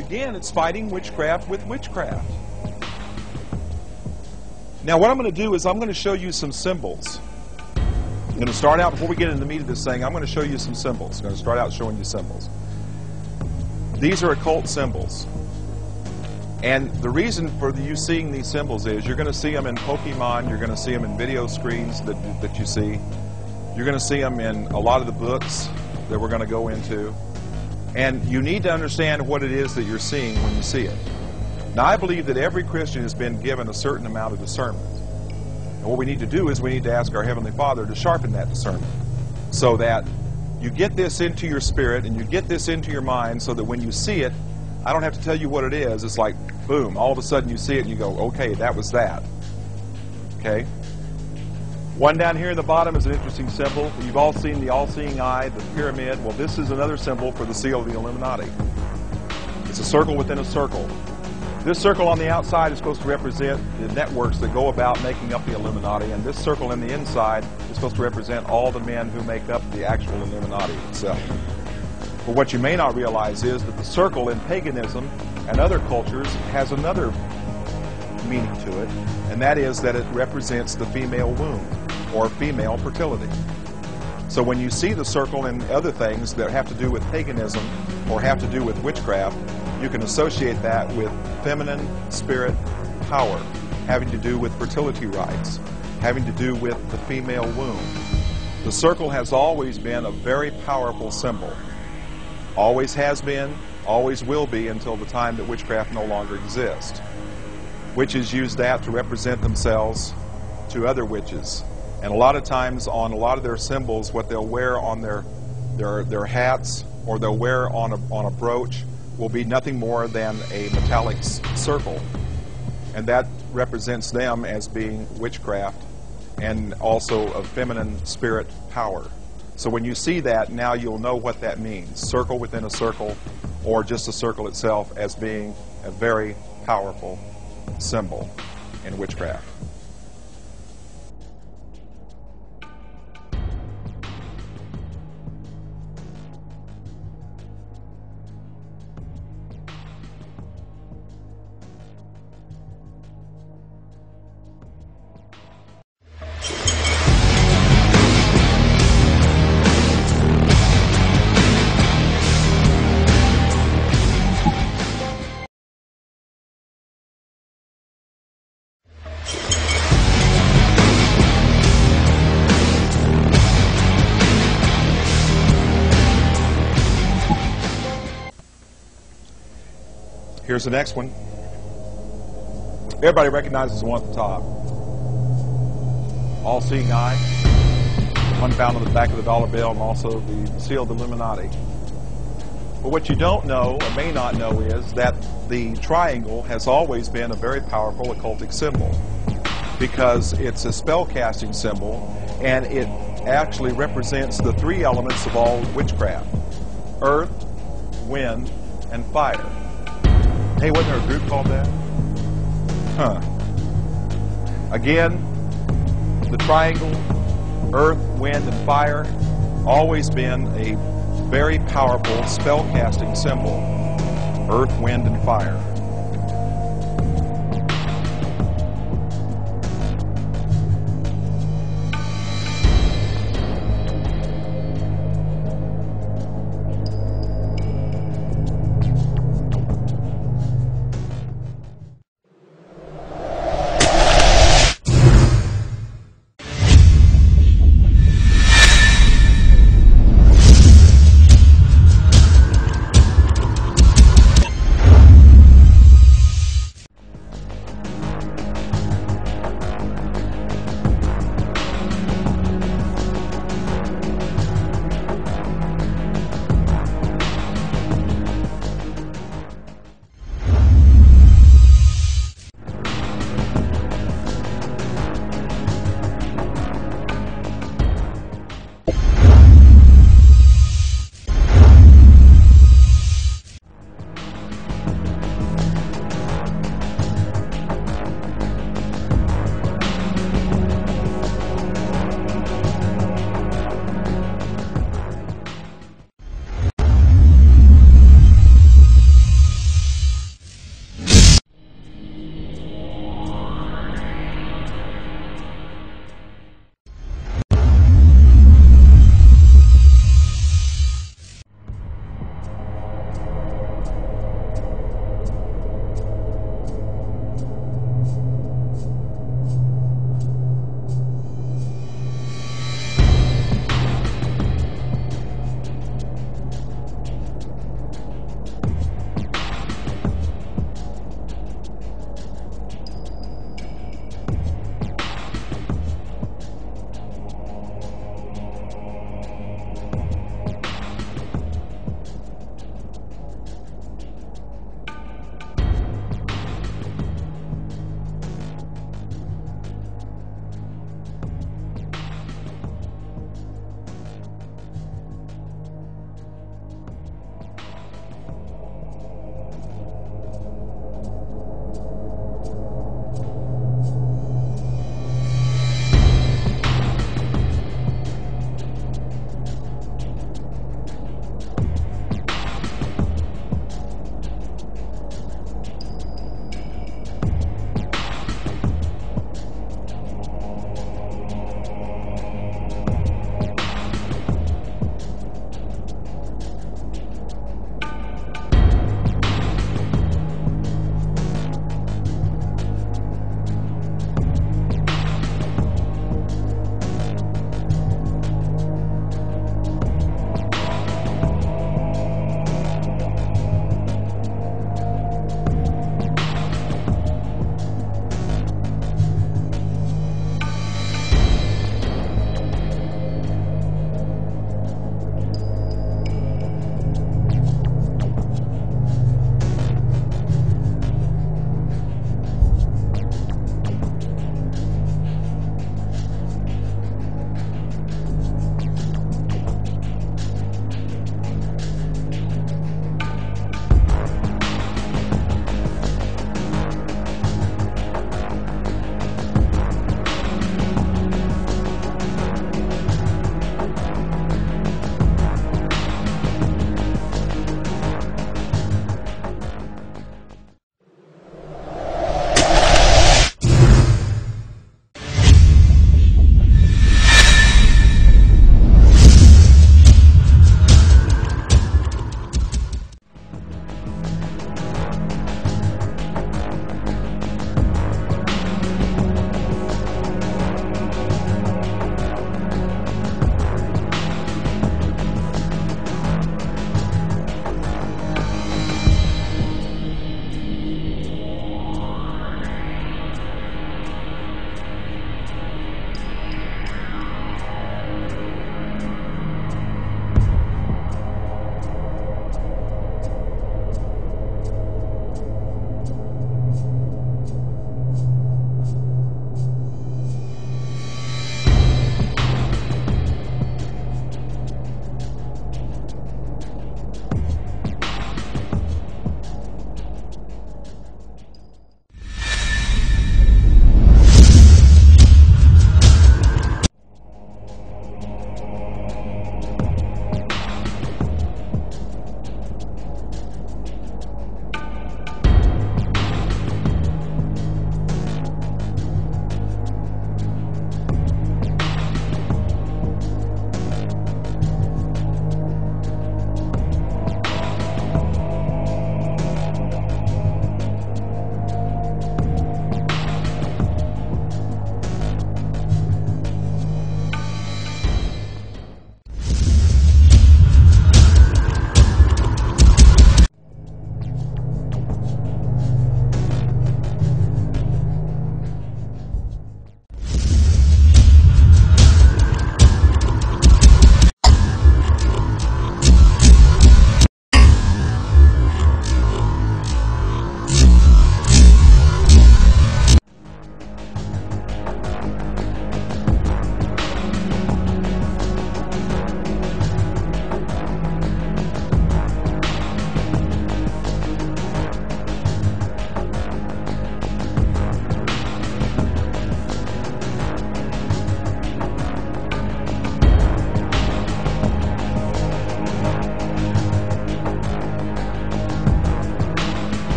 again, it's fighting witchcraft with witchcraft. Now, what I'm going to do is I'm going to show you some symbols. I'm going to start out, before we get into the meat of this thing, I'm going to show you some symbols. I'm going to start out showing you symbols. These are occult symbols. And the reason for you seeing these symbols is you're going to see them in Pokemon, you're going to see them in video screens that you see. You're going to see them in a lot of the books that we're going to go into. And you need to understand what it is that you're seeing when you see it. Now, I believe that every Christian has been given a certain amount of discernment. And what we need to do is we need to ask our Heavenly Father to sharpen that discernment so that you get this into your spirit and you get this into your mind so that when you see it, I don't have to tell you what it is. It's like, boom, all of a sudden you see it and you go, okay, that was that. Okay? One down here in the bottom is an interesting symbol. You've all seen the all-seeing eye, the pyramid. Well, this is another symbol for the seal of the Illuminati. It's a circle within a circle. This circle on the outside is supposed to represent the networks that go about making up the Illuminati, and this circle in the inside is supposed to represent all the men who make up the actual Illuminati itself. But what you may not realize is that the circle in paganism and other cultures has another meaning to it, and that is that it represents the female womb or female fertility. So when you see the circle in other things that have to do with paganism or have to do with witchcraft, you can associate that with feminine spirit power, having to do with fertility rites, having to do with the female womb. The circle has always been a very powerful symbol. Always has been, always will be until the time that witchcraft no longer exists. Witches use that to represent themselves to other witches. And a lot of times on a lot of their symbols, what they'll wear on their hats or they'll wear on a brooch will be nothing more than a metallic circle. And that represents them as being witchcraft and also a feminine spirit power. So when you see that, now you'll know what that means. Circle within a circle, or just a circle itself as being a very powerful symbol in witchcraft. Here's the next one. Everybody recognizes the one at the top. All-seeing eye. One found on the back of the dollar bill, and also the seal of the Illuminati. But what you don't know, or may not know, is that the triangle has always been a very powerful occultic symbol because it's a spell-casting symbol, and it actually represents the three elements of all witchcraft: earth, wind, and fire. Hey, wasn't there a group called that? Huh. Again, the triangle, earth, wind, and fire, always been a very powerful spell-casting symbol. Earth, wind, and fire.